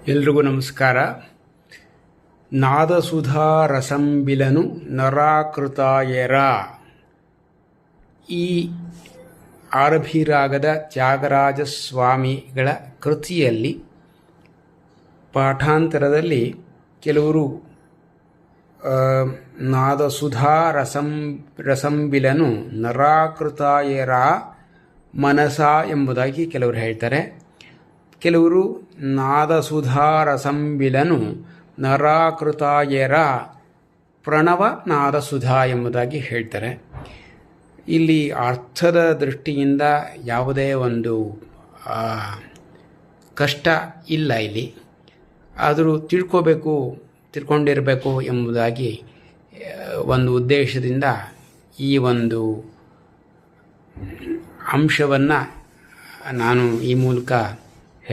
ಎಲ್ರಿಗೂ ನಮಸ್ಕಾರ. ನಾದಸುಧಾ ರಸಂಬಿಲನು ನರಾಕೃತಾಯರ ಈ ಆರಭಿರಾಗದ ತ್ಯಾಗರಾಜ ಸ್ವಾಮಿಗಳ ಕೃತಿಯಲ್ಲಿ ಪಾಠಾಂತರದಲ್ಲಿ ಕೆಲವರು ನಾದಸುಧಾ ರಸಂಬಿಲನು ನರಾಕೃತಾಯರ ಮನಸ ಎಂಬುದಾಗಿ ಕೆಲವರು ಹೇಳ್ತಾರೆ. ಕೆಲವರು ನಾದಸುಧಾ ರಸಂಬಿಲನು ನರಾಕೃತಾಯರ ಪ್ರಣವ ನಾದಸುಧಾ ಎಂಬುದಾಗಿ ಹೇಳ್ತಾರೆ. ಇಲ್ಲಿ ಅರ್ಥದ ದೃಷ್ಟಿಯಿಂದ ಯಾವುದೇ ಒಂದು ಕಷ್ಟ ಇಲ್ಲ. ಇಲ್ಲಿ ಆದರೂ ತಿಳ್ಕೊಂಡಿರಬೇಕು ಎಂಬುದಾಗಿ ಒಂದು ಉದ್ದೇಶದಿಂದ ಈ ಒಂದು ಅಂಶವನ್ನು ನಾನು ಈ ಮೂಲಕ